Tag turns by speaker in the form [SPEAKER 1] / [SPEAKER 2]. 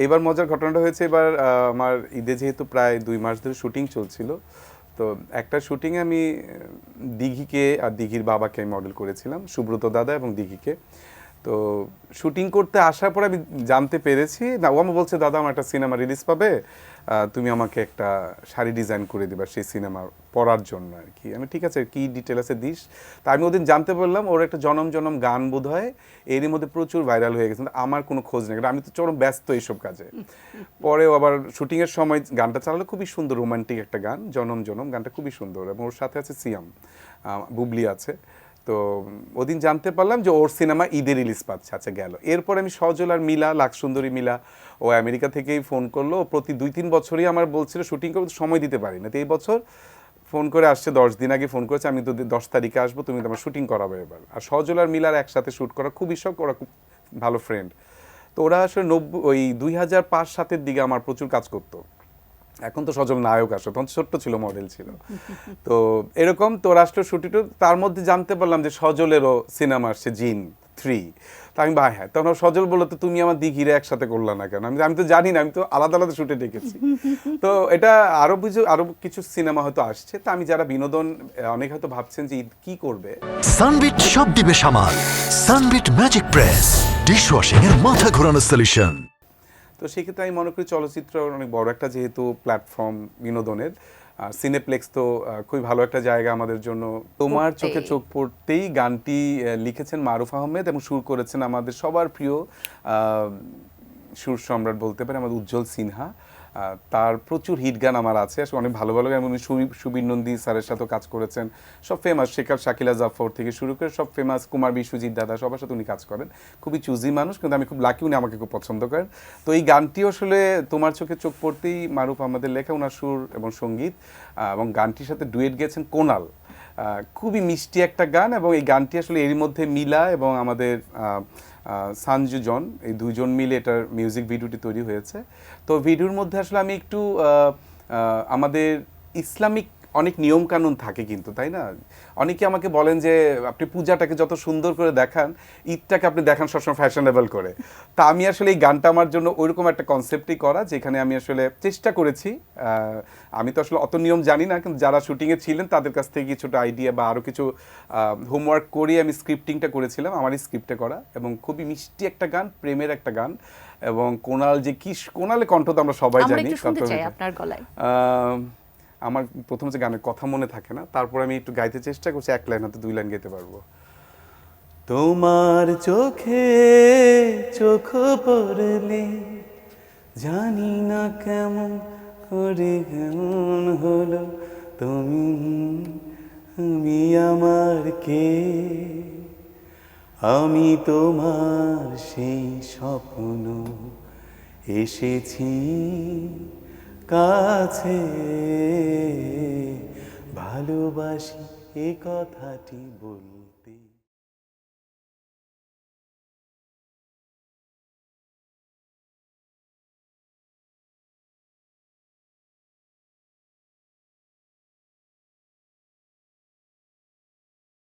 [SPEAKER 1] এবার মজার ঘটনাটা হয়েছে, এবার আমার ঈদে যেহেতু প্রায় 2 মাস ধরে শুটিং চলছিল, তো একটা শুটিংয়ে আমি দিঘিকে আর দিঘির বাবাকে আমি মডেল করেছিলাম, সুব্রত দাদা এবং দিঘিকে। তো শুটিং করতে আসার পর আমি জানতে পেরেছি, না ও আমার বলছে, দাদা আমার একটা সিনেমা রিলিজ পাবে, তুমি আমাকে একটা শাড়ি ডিজাইন করে দিবা সেই সিনেমা পড়ার জন্য আর কি। আমি ঠিক আছে, কি ডিটেল আছে দিস। তা আমি ওদিন জানতে পারলাম ওর একটা জনম জনম গান বোধ হয় এরই মধ্যে প্রচুর ভাইরাল হয়ে গেছে, আমার কোনো খোঁজ নেই, কারণ আমি তো চরম ব্যস্ত এইসব কাজে। পরেও আবার শুটিংয়ের সময় গানটা চালালো, খুবই সুন্দর রোমান্টিক একটা গান, জনম জনম গানটা খুবই সুন্দর, এবং ওর সাথে আছে সিয়াম, বুবলি আছে। তো ওদিন জানতে পারলাম যে ওর সিনেমা ঈদে রিলিজ পাচ্ছে। আচ্ছা গেল, এরপর আমি সজল আর মিলা, লাখ সুন্দরী মিলা, ও আমেরিকা থেকেই ফোন করলো, প্রতি 2-3 বছরই আমার বলছিল শুটিং করবো, সময় দিতে পারি না। তো এই বছর ফোন করে আসছে, 10 দিন আগে ফোন করেছে, আমি তো 10 তারিখে আসবো, তুমি তো আমার শুটিং করাবে এবার। আর সজল আর মিলার একসাথে শ্যুট করা খুবই শখ, ওরা খুব ভালো ফ্রেন্ড। তো ওরা আসলে 2005-07 দিকে আমার প্রচুর কাজ করতো। এখন তো সজল নায়ক আসে, তখন ছোট্ট ছিল, মডেল ছিল। তো এরকম তো রাষ্ট্র শুটিং, তার মধ্যে জানতে পারলাম যে সজলেরও সিনেমা আসছে জিন 3। তা আমি ভাই, হ্যাঁ, তখন সজল বললো, তো তুমি আমার দিঘিরে একসাথে করলা না কেন? আমি তো জানি না, আমি তো আলাদা আলাদা শুটে ডেকেছি। তো এটা আরো কিছু সিনেমা হয়তো আসছে। তা আমি যারা বিনোদন, অনেক হয়তো ভাবছেন যে ঈদ কি করবে।
[SPEAKER 2] সানবিট সব দিবে সামাল। সানবিট ম্যাজিক প্রেস ডিশওয়াশিং এর মাথা ঘোরানো সলিউশন।
[SPEAKER 1] তো সেক্ষেত্রে আমি মনে করি চলচ্চিত্র অনেক বড় একটা যেহেতু প্ল্যাটফর্ম বিনোদনের, সিনেপ্লেক্স তো খুবই ভালো একটা জায়গা আমাদের জন্য। তোমার চোখে চোখ পড়তেই গানটি লিখেছেন মারুফ আহমেদ এবং সুর করেছেন আমাদের সবার প্রিয় সুর সম্রাট বলতে পারে আমাদের উজ্জ্বল সিনহা। তার প্রচুর হিট গান আমার আছে, আসলে অনেক ভালো ভালো গান। উনি সুবীর নন্দী স্যারের সাথেও কাজ করেছেন, সব ফেমাস, শেখার শাকিলা জাফর থেকে শুরু করে সব ফেমাস, কুমার বিশ্বজিৎ দাদা, সবার সাথে উনি কাজ করেন। খুবই চুজি মানুষ, কিন্তু আমি খুব লাকি, উনি আমাকে খুব পছন্দ করেন। তো এই গানটি আসলে তোমার চোখে চোখ পড়তেই মারুফ আহমেদের লেখা, ওনার সুর এবং সঙ্গীত, এবং গানটির সাথে ডুয়েট গেছেন কোনাল। খুবই মিষ্টি একটা গান, এবং এই গানটি আসলে এরই মধ্যে মিলা এবং আমাদের সানজু জন, এই দুজন মিলে এটার মিউজিক ভিডিওটি তৈরি হয়েছে। তো ভিডিওর মধ্যে আসলে আমি একটু আমাদের ইসলামিক অনেক নিয়ম কানুন থাকে কিন্তু, তাই না? অনেকে আমাকে বলেন যে আপনি পূজাটাকে যত সুন্দর করে দেখান, ঈদটাকে আপনি দেখান সবসময় ফ্যাশনেবল করে। তা আমি আসলে এই গানটা আমার জন্য ওইরকম একটা কনসেপ্টই করা, যেখানে আমি আসলে চেষ্টা করেছি, আমি তো আসলে অত নিয়ম জানি না, কিন্তু যারা শুটিংয়ে ছিলেন তাদের কাছ থেকে কিছুটা আইডিয়া বা আরও কিছু হোমওয়ার্ক করিয়ে আমি স্ক্রিপ্টিংটা করেছিলাম, আমারই স্ক্রিপ্টে করা, এবং খুবই মিষ্টি একটা গান, প্রেমের একটা গান। এবং কোনাল যে কি, কোনালে কণ্ঠ তো আমরা সবাই জানি।
[SPEAKER 3] আপনার গলায়
[SPEAKER 1] আমার প্রথম যে গানের কথা মনে থাকে না, তারপর আমি একটু গাইতে চেষ্টা করছি, 1 লাইন হয়তো 2 লাইন গাইতে পারবো। তোমার চোখে চোখ পড়লে জানি না কেমন করে কেমন হলো, তুমি আমার কে, আমি তোমার সেই স্বপ্ন, এসেছি কাছে, ভালোবাসি এ কথাটি বল।